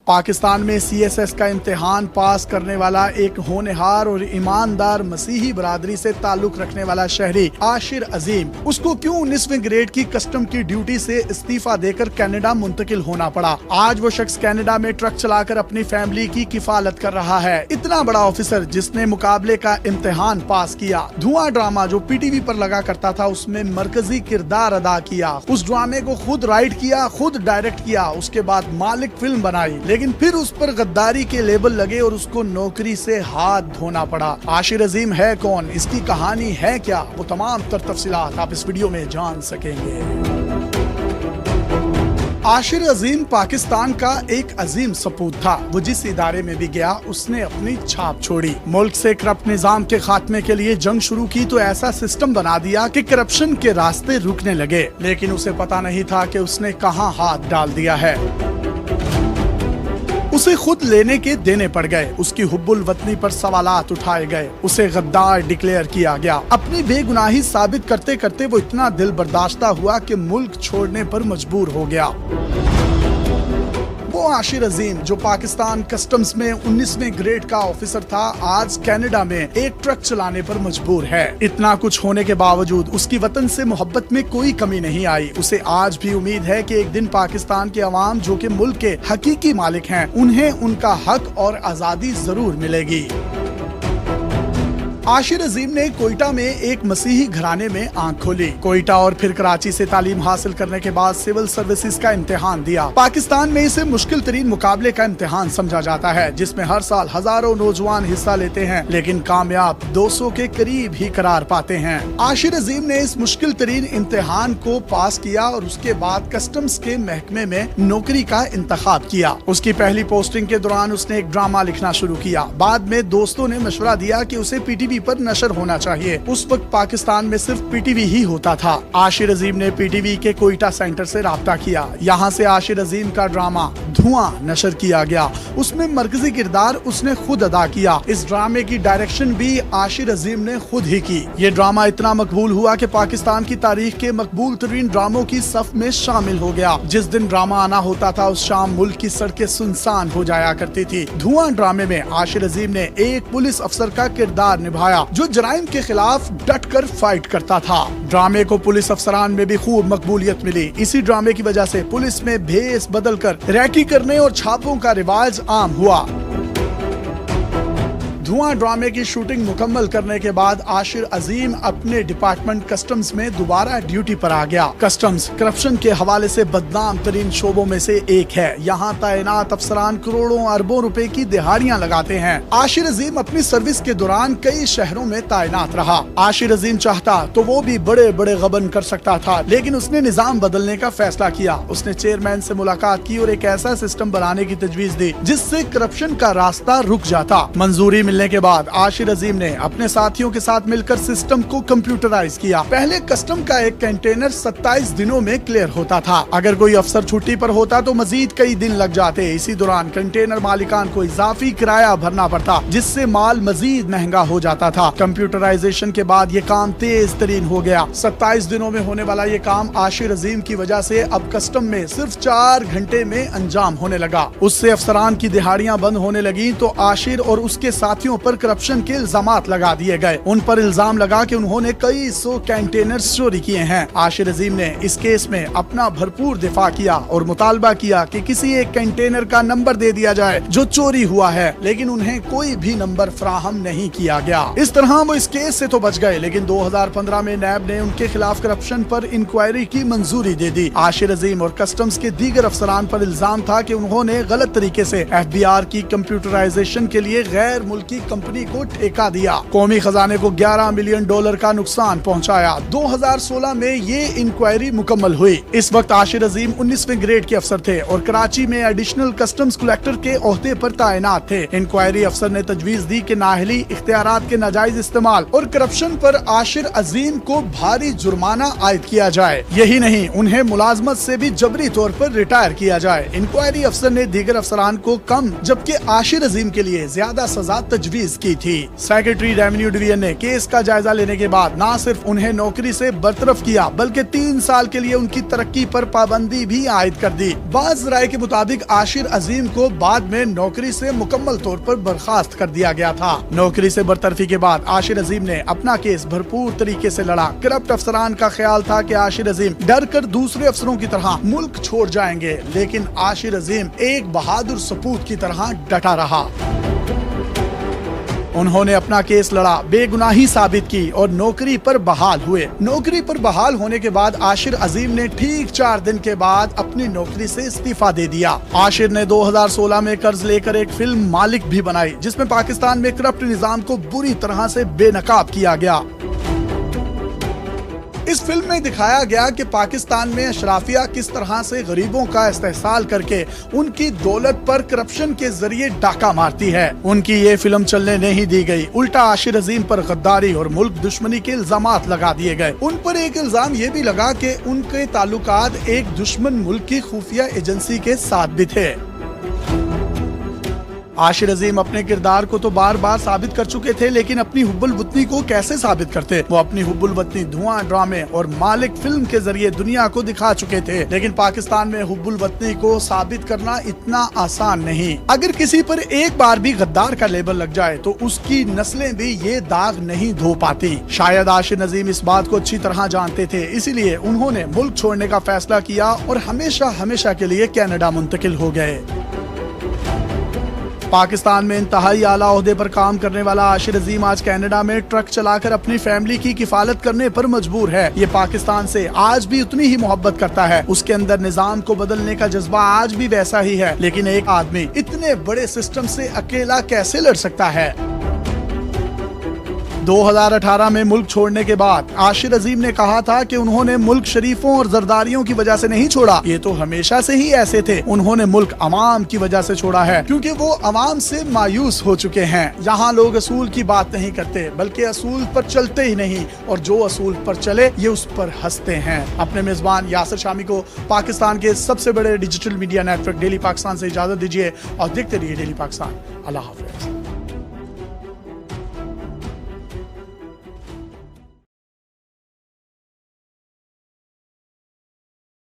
पाकिस्तान में CSS का इम्तिहान पास करने वाला एक होनहार और ईमानदार मसीही बरादरी से ताल्लुक रखने वाला शहरी आशिर अजीम, उसको क्यों 19वें ग्रेड की कस्टम की ड्यूटी से इस्तीफा देकर कनाडा मुंतकिल होना पड़ा। आज वो शख्स कनाडा में ट्रक चलाकर अपनी फैमिली की किफालत कर रहा है। इतना बड़ा ऑफिसर जिसने मुकाबले का इम्तिहान पास किया। धुआं ड्रामा जो PTV पर लगा करता था उसमें मरकजी किरदार अदा किया। उस ड्रामे को खुद राइट किया, खुद डायरेक्ट किया, उसके बाद मालिक फिल्म बनाई, लेकिन फिर उस पर गद्दारी के लेबल लगे और उसको नौकरी से हाथ धोना पड़ा। आशिर अजीम है कौन, इसकी कहानी है क्या, वो तमाम तफसीलात आप इस वीडियो में जान सकेंगे। आशिर अजीम पाकिस्तान का एक अजीम सपूत था। वो जिस इदारे में भी गया उसने अपनी छाप छोड़ी। मुल्क से करप्ट निजाम के खात्मे के लिए जंग शुरू की तो ऐसा सिस्टम बना दिया कि करप्शन के रास्ते रुकने लगे, लेकिन उसे पता नहीं था कि उसने कहां हाथ डाल दिया है। उसे खुद लेने के देने पड़ गए, उसकी हुब्बुल वतनी पर सवालात उठाए गए, उसे गद्दार डिक्लेयर किया गया। अपनी बेगुनाही साबित करते करते वो इतना दिल बर्दाश्ता हुआ कि मुल्क छोड़ने पर मजबूर हो गया। वो आशिर अजीम जो पाकिस्तान कस्टम्स में 19वें ग्रेड का ऑफिसर था, आज कनाडा में एक ट्रक चलाने पर मजबूर है। इतना कुछ होने के बावजूद उसकी वतन से मोहब्बत में कोई कमी नहीं आई। उसे आज भी उम्मीद है कि एक दिन पाकिस्तान के अवाम जो कि मुल्क के हकीकी मालिक हैं, उन्हें उनका हक और आजादी जरूर मिलेगी। आशिर अजीम ने कोयटा में एक मसीही घराने में आंख खोली। कोयटा और फिर कराची से तालीम हासिल करने के बाद सिविल सर्विसेज का इम्तिहान दिया। पाकिस्तान में इसे मुश्किल तरीन मुकाबले का इम्तिहान समझा जाता है, जिसमें हर साल हजारों नौजवान हिस्सा लेते हैं, लेकिन कामयाब 200 के करीब ही करार पाते हैं। आशिर अजीम ने इस मुश्किल तरीन इम्तिहान को पास किया और उसके बाद कस्टम्स के महकमे में नौकरी का इंतखाब किया। उसकी पहली पोस्टिंग के दौरान उसने एक ड्रामा लिखना शुरू किया। बाद में दोस्तों ने मशवरा दिया कि उसे PTV पर नशर होना चाहिए। उस वक्त पाकिस्तान में सिर्फ PTV ही होता था। आशिर अजीम ने PTV के कोयटा सेंटर से राब्ता किया। यहाँ से आशिर अजीम का ड्रामा धुआं नशर किया गया। उसमें मरकजी किरदार उसने खुद अदा किया। इस ड्रामे की डायरेक्शन भी आशिर अजीम ने खुद ही की। ये ड्रामा इतना मकबूल हुआ कि पाकिस्तान की तारीख के मकबूल तरीन ड्रामों की सफ में शामिल हो गया। जिस दिन ड्रामा आना होता था उस शाम मुल्क की सड़कें सुनसान हो जाया करती थी। धुआं ड्रामे में आशिर अजीम ने एक पुलिस अफसर का किरदार निभाया जो जराइम के खिलाफ डटकर फाइट करता था। ड्रामे को पुलिस अफसरान में भी खूब मकबूलियत मिली। इसी ड्रामे की वजह से पुलिस में भेस बदलकर रैकी करने और छापों का रिवाज आम हुआ। धुआं ड्रामे की शूटिंग मुकम्मल करने के बाद आशिर अजीम अपने डिपार्टमेंट कस्टम्स में दोबारा ड्यूटी पर आ गया। कस्टम्स करप्शन के हवाले से बदनाम तरीन शोबों में से एक है। यहाँ तैनात अफसरान करोड़ों अरबों रुपए की दिहाड़ियाँ लगाते हैं। आशिर अजीम अपनी सर्विस के दौरान कई शहरों में तैनात रहा। आशिर अजीम चाहता तो वो भी बड़े बड़े गबन कर सकता था, लेकिन उसने निजाम बदलने का फैसला किया। उसने चेयरमैन से मुलाकात की और एक ऐसा सिस्टम बनाने की तजवीज दी जिससे करप्शन का रास्ता रुक जाता। मंजूरी मिलने के बाद आशिर अजीम ने अपने साथियों के साथ मिलकर सिस्टम को कंप्यूटराइज किया। पहले कस्टम का एक कंटेनर 27 दिनों में क्लियर होता था। अगर कोई अफसर छुट्टी पर होता तो मजीद कई दिन लग जाते। इसी दौरान कंटेनर मालिकान को इजाफी किराया भरना पड़ता, जिससे माल मजीद महंगा हो जाता था। कंप्यूटराइजेशन के बाद ये काम तेज तरीन हो गया। 27 दिनों में होने वाला ये काम आशिर अजीम की वजह से अब कस्टम में सिर्फ 4 घंटे में अंजाम होने लगा। उससे अफसरान की दिहाड़ियां बंद होने लगी तो आशिर और उसके साथियों पर करप्शन के इल्जामात लगा दिए गए। उन पर इल्जाम लगा कि उन्होंने कई 100 कंटेनर्स चोरी किए हैं। आशिर अजीम ने इस केस में अपना भरपूर दिफा किया और मुतालबा किया कि किसी एक कंटेनर का नंबर दे दिया जाए जो चोरी हुआ है, लेकिन उन्हें कोई भी नंबर फराहम नहीं किया गया। इस तरह वो इस केस से तो बच गए, लेकिन 2015 में नैब ने उनके खिलाफ करप्शन पर इंक्वायरी की मंजूरी दे दी। आशिर अजीम और कस्टम्स के दीगर अफसरान पर इल्जाम था कि उन्होंने गलत तरीके से FBR की कंप्यूटराइजेशन के लिए गैर मुल्की कंपनी को ठेका दिया। कौमी खजाने को $11 मिलियन का नुकसान पहुंचाया। 2016 में ये इंक्वायरी मुकम्मल हुई। इस वक्त आशिर अजीम 19वें ग्रेड के अफसर थे और कराची में एडिशनल कस्टम्स कलेक्टर के ओहदे पर तैनात थे। इंक्वायरी अफसर ने तजवीज दी कि नाअहली इख्तियारात के नाजायज इस्तेमाल और करप्शन पर आशिर अजीम को भारी जुर्माना आयद किया जाए। यही नहीं, उन्हें मुलाजमत से भी जबरी तौर पर रिटायर किया जाए। इंक्वायरी अफसर ने दीगर अफसरान को कम जबकि आशिर अजीम के लिए ज्यादा सजा तजवीज की थी। सेक्रेटरी रेवेन्यू डिवीजन ने केस का जायजा लेने के बाद न सिर्फ उन्हें नौकरी से बरतरफ किया बल्कि 3 साल के लिए उनकी तरक्की पर पाबंदी भी आयद कर दी। बाज़ राय के मुताबिक आशिर अजीम को बाद में नौकरी से मुकम्मल तौर पर बर्खास्त कर दिया गया था। नौकरी से बरतरफी के बाद आशिर अजीम ने अपना केस भरपूर तरीके से लड़ा। करप्ट अफसरान का ख्याल था कि आशिर अजीम डर कर दूसरे अफसरों की तरह मुल्क छोड़ जाएंगे, लेकिन आशिर अजीम एक बहादुर सपूत की तरह डटा रहा। उन्होंने अपना केस लड़ा, बेगुनाही साबित की और नौकरी पर बहाल हुए। नौकरी पर बहाल होने के बाद आशिर अजीम ने ठीक 4 दिन के बाद अपनी नौकरी से इस्तीफा दे दिया। आशिर ने 2016 में कर्ज लेकर एक फिल्म मालिक भी बनाई, जिसमें पाकिस्तान में करप्ट निजाम को बुरी तरह से बेनकाब किया गया। इस फिल्म में दिखाया गया कि पाकिस्तान में अशराफिया किस तरह से गरीबों का इस्तेहसाल करके उनकी दौलत पर करप्शन के जरिए डाका मारती है। उनकी ये फिल्म चलने नहीं दी गई, उल्टा आशिर अजीम पर गद्दारी और मुल्क दुश्मनी के इल्जामात लगा दिए गए। उन पर एक इल्जाम ये भी लगा कि उनके ताल्लुकात एक दुश्मन मुल्क की खुफिया एजेंसी के साथ भी थे। आशिर अजीम अपने किरदार को तो बार बार साबित कर चुके थे, लेकिन अपनी हुब्बुल वतनी को कैसे साबित करते? वो अपनी हुब्बुल वतनी धुआं ड्रामे और मालिक फिल्म के जरिए दुनिया को दिखा चुके थे, लेकिन पाकिस्तान में हुब्बुल वतनी को साबित करना इतना आसान नहीं। अगर किसी पर एक बार भी गद्दार का लेबल लग जाए तो उसकी नस्लें भी ये दाग नहीं धो पाती। शायद आशिर अजीम इस बात को अच्छी तरह जानते थे, इसीलिए उन्होंने मुल्क छोड़ने का फैसला किया और हमेशा हमेशा के लिए कनाडा मुंतकिल हो गए। पाकिस्तान में इंतहाई आला ओहदे पर काम करने वाला आशिर अजीम आज कनाडा में ट्रक चलाकर अपनी फैमिली की किफालत करने पर मजबूर है। ये पाकिस्तान से आज भी उतनी ही मोहब्बत करता है, उसके अंदर निजाम को बदलने का जज्बा आज भी वैसा ही है, लेकिन एक आदमी इतने बड़े सिस्टम से अकेला कैसे लड़ सकता है? 2018 में मुल्क छोड़ने के बाद आशिर अजीम ने कहा था कि उन्होंने मुल्क शरीफों और जरदारियों की वजह से नहीं छोड़ा, ये तो हमेशा से ही ऐसे थे। उन्होंने मुल्क अवाम की वजह से छोड़ा है, क्योंकि वो अवाम से मायूस हो चुके हैं। यहाँ लोग असूल की बात नहीं करते बल्कि असूल पर चलते ही नहीं, और जो असूल पर चले ये उस पर हंसते हैं। अपने मेजबान यासिर शामी को पाकिस्तान के सबसे बड़े digital media network daily Pakistan से इजाजत दीजिए और देखते रहिए डेली पाकिस्तान। अल्लाह हाफिज।